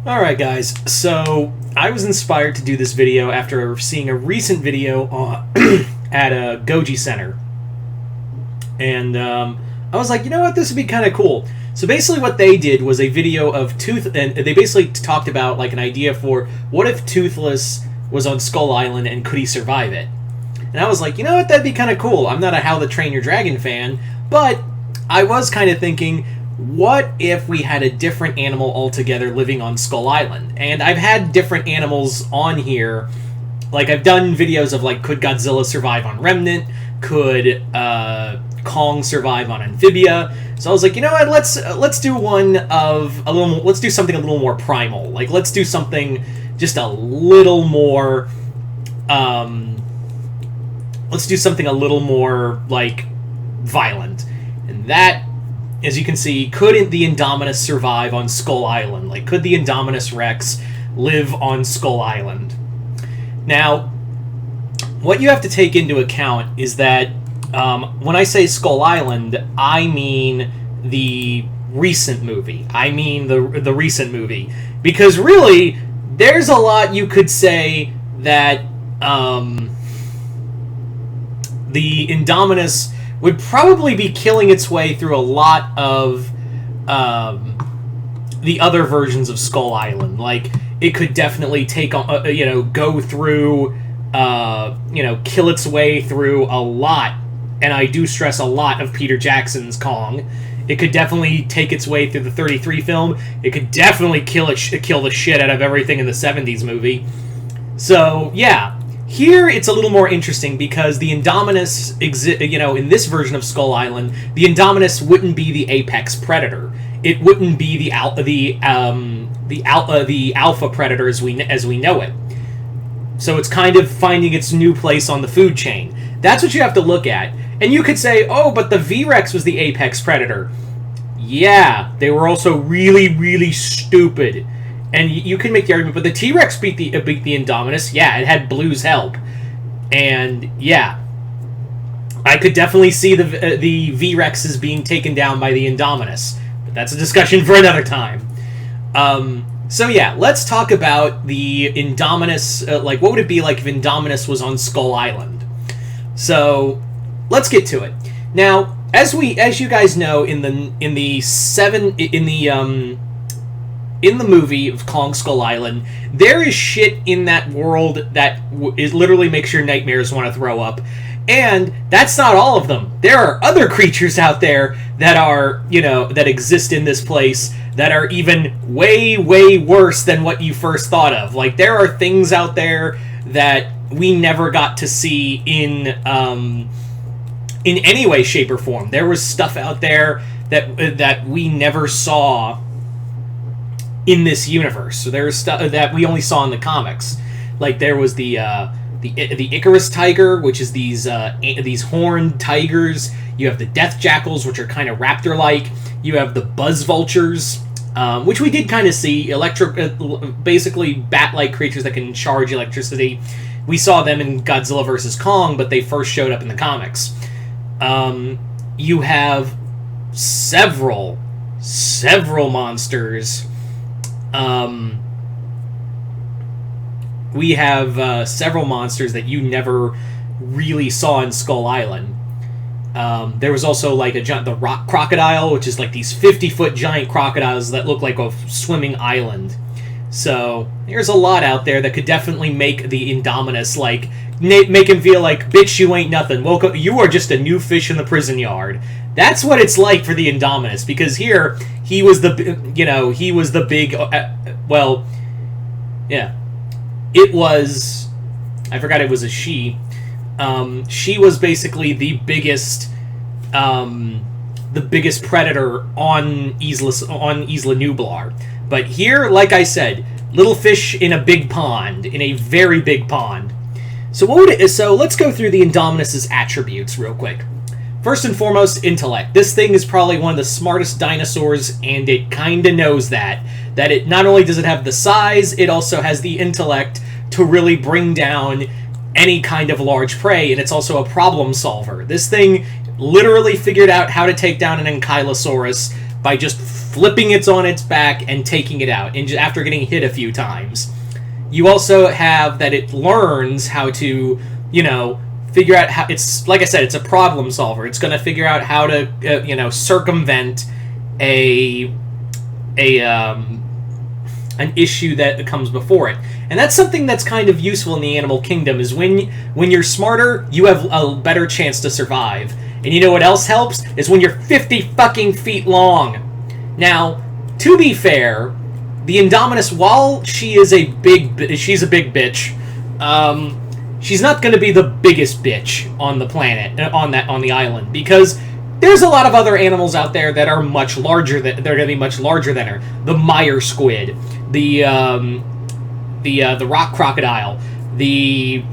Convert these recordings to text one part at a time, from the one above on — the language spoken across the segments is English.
Alright guys, so I was inspired to do this video after seeing a recent video at a Goji Center. And I was like, you know what, this would be kind of cool. So basically what they did was a video of and they basically talked about like an idea for what if Toothless was on Skull Island and could he survive it? And I was like, you know what, that'd be kind of cool. I'm not a How to Train Your Dragon fan, but I was kind of thinking, what if we had a different animal altogether living on Skull Island? And I've had different animals on here. Like, I've done videos of, like, could Godzilla survive on Remnant? Could Kong survive on Amphibia? So I was like, you know what, let's do one of a little. Let's do something a little more primal. Like, let's do something just a little more. Let's do something a little more, like, violent. And that, as you can see, could the Indominus survive on Skull Island? Like, could the Indominus Rex live on Skull Island? Now, what you have to take into account is that when I say Skull Island, I mean the recent movie. I mean the recent movie. Because really, there's a lot you could say that the Indominus would probably be killing its way through a lot of the other versions of Skull Island. Like, it could definitely take on, go through, kill its way through a lot, and I do stress a lot of Peter Jackson's Kong. It could definitely take its way through the 33 film. It could definitely kill the shit out of everything in the 70s movie. So, yeah. Here, it's a little more interesting because the Indominus, in this version of Skull Island, the Indominus wouldn't be the apex predator. It wouldn't be the alpha predator as we know it. So it's kind of finding its new place on the food chain. That's what you have to look at. And you could say, oh, but the V-Rex was the apex predator. Yeah, they were also really, really stupid. And you can make the argument, but the T-Rex beat the Indominus. Yeah, it had Blue's help. And, yeah. I could definitely see the V-Rexes being taken down by the Indominus. But that's a discussion for another time. So, yeah, let's talk about the Indominus. What would it be like if Indominus was on Skull Island? So, let's get to it. Now, as you guys know, in the movie of Kong Skull Island, there is shit in that world that literally makes your nightmares want to throw up. And that's not all of them. There are other creatures out there that are, that exist in this place that are even way, way worse than what you first thought of. Like, there are things out there that we never got to see in any way, shape, or form. There was stuff out there that we never saw in this universe. So there's stuff that we only saw in the comics. Like, there was the Icarus tiger, which is these horned tigers. You have the death jackals, which are kind of raptor-like. You have the buzz vultures, which we did kind of see. Basically bat-like creatures that can charge electricity. We saw them in Godzilla vs. Kong, but they first showed up in the comics. You have several monsters. We have several monsters that you never really saw in Skull Island. There was also like the rock crocodile, which is like these 50-foot giant crocodiles that look like a swimming island. So there's a lot out there that could definitely make the Indominus make him feel like, bitch, you ain't nothing. Welcome, you are just a new fish in the prison yard. That's what it's like for the Indominus, because here he was the big. It was. I forgot it was a she. She was basically the biggest predator on Isla Nublar. But here, like I said, little fish in a big pond, in a very big pond. So let's go through the Indominus's attributes real quick. First and foremost, intellect. This thing is probably one of the smartest dinosaurs, and it kinda knows that. That it not only does it have the size, it also has the intellect to really bring down any kind of large prey, and it's also a problem solver. This thing literally figured out how to take down an Ankylosaurus by just flipping it on its back and taking it out, and after getting hit a few times. You also have that it learns how to, figure out how, it's, like I said, it's a problem solver. It's going to figure out how to, circumvent an issue that comes before it. And that's something that's kind of useful in the animal kingdom, is when you're smarter, you have a better chance to survive. And you know what else helps? Is when you're 50 fucking feet long. Now, to be fair, the Indominus, while she's a big bitch, she's not going to be the biggest bitch on the planet, on the island, because there's a lot of other animals out there that are much larger. They're going to be much larger than her. The mire squid, the rock crocodile, the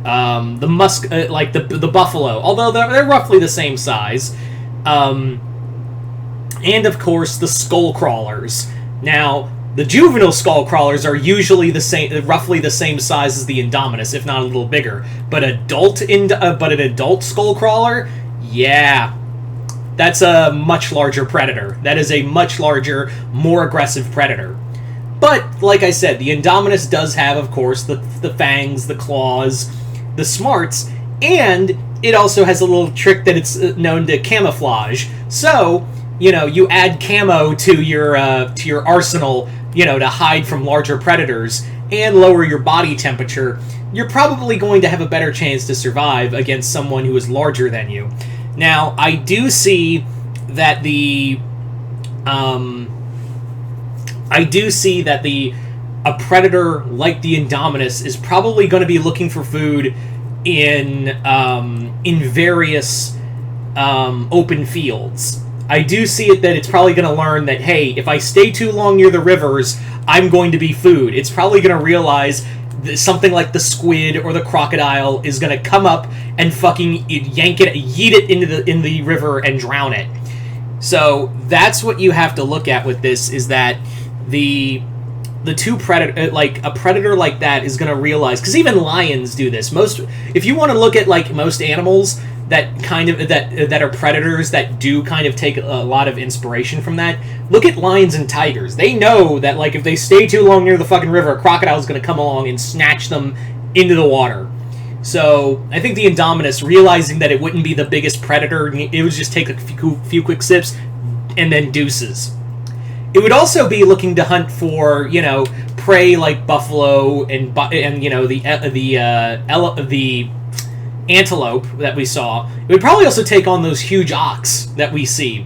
musk, like the buffalo, although they're roughly the same size, and of course the skull crawlers. Now, the juvenile skull crawlers are usually roughly the same size as the Indominus, if not a little bigger. But an adult skull crawler, yeah, that's a much larger predator. That is a much larger, more aggressive predator. But, like I said, the Indominus does have, of course, the fangs, the claws, the smarts, and it also has a little trick that it's known to camouflage. So, you add camo to your arsenal, to hide from larger predators and lower your body temperature. You're probably going to have a better chance to survive against someone who is larger than you. Now, I do see that a predator like the Indominus is probably going to be looking for food in various open fields. I do see it that it's probably going to learn that, hey, if I stay too long near the rivers, I'm going to be food. It's probably going to realize that something like the squid or the crocodile is going to come up and fucking yeet it in the river and drown it. So that's what you have to look at with this, is that the two predator, like a predator like that, is going to realize, because even lions do this. If you want to look at like most animals that are predators that do kind of take a lot of inspiration from that, look at lions and tigers. They know that, like, if they stay too long near the fucking river, a crocodile is going to come along and snatch them into the water. So I think the Indominus, realizing that it wouldn't be the biggest predator, it would just take a few quick sips and then deuces. It would also be looking to hunt for, prey like buffalo and the antelope that we saw. It would probably also take on those huge ox that we see.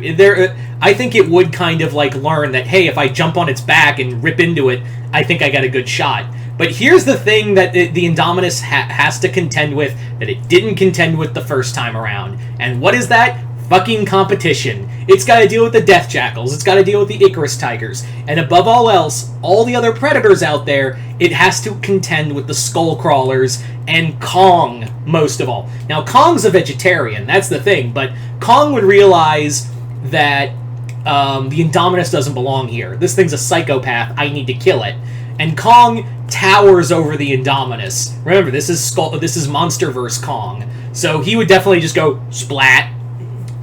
I think it would kind of like learn that, hey, if I jump on its back and rip into it, I think I got a good shot. But here's the thing that the Indominus has to contend with that it didn't contend with the first time around. And what is that? Fucking competition. It's got to deal with the death jackals. It's got to deal with the Icarus tigers. And above all else, all the other predators out there, it has to contend with the skull crawlers and Kong, most of all. Now, Kong's a vegetarian. That's the thing. But Kong would realize that the Indominus doesn't belong here. This thing's a psychopath. I need to kill it. And Kong towers over the Indominus. Remember, this is Monsterverse Kong. So he would definitely just go splat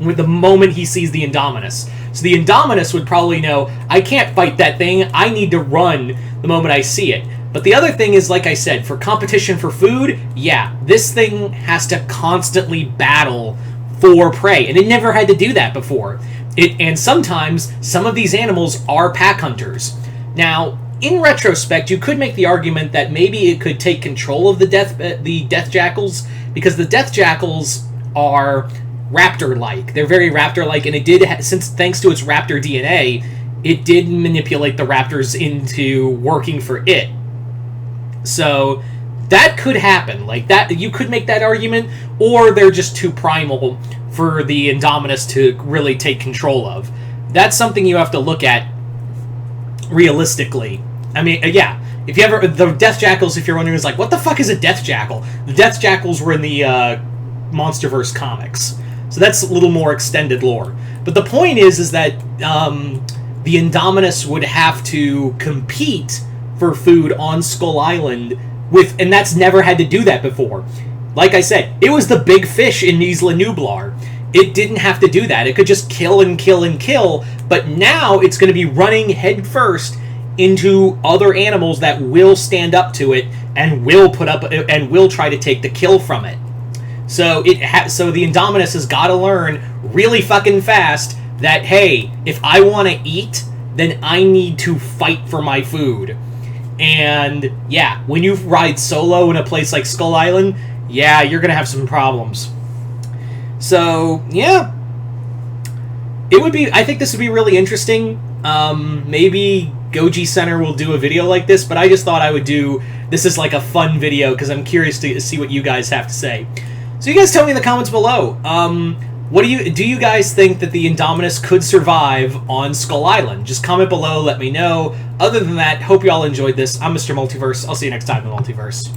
with the moment he sees the Indominus. So the Indominus would probably know, I can't fight that thing, I need to run the moment I see it. But the other thing is, like I said, for competition for food, yeah, this thing has to constantly battle for prey, and it never had to do that before. And sometimes, some of these animals are pack hunters. Now, in retrospect, you could make the argument that maybe it could take control of the death jackals, because the death jackals are raptor-like. They're very raptor-like, and it did, thanks to its raptor DNA, it did manipulate the raptors into working for it. So that could happen. Like that, you could make that argument, or they're just too primal for the Indominus to really take control of. That's something you have to look at realistically. I mean, yeah. If you ever, the death jackals, if you're wondering, is like, what the fuck is a death jackal? The death jackals were in the Monsterverse comics. So that's a little more extended lore. But the point is that the Indominus would have to compete for food on Skull Island and that's never had to do that before. Like I said, it was the big fish in Isla Nublar. it didn't have to do that. It could just kill and kill and kill, but now it's going to be running headfirst into other animals that will stand up to it and will put up and will try to take the kill from it. So so the Indominus has got to learn really fucking fast that, hey, if I want to eat, then I need to fight for my food. And yeah, when you ride solo in a place like Skull Island, yeah, you're gonna have some problems. So yeah, I think this would be really interesting. Maybe Goji Center will do a video like this, but I just thought I would do this as like a fun video because I'm curious to see what you guys have to say. So you guys tell me in the comments below. What do you guys think that the Indominus could survive on Skull Island? Just comment below, let me know. Other than that, hope you all enjoyed this. I'm Mr. Multiverse. I'll see you next time in the Multiverse.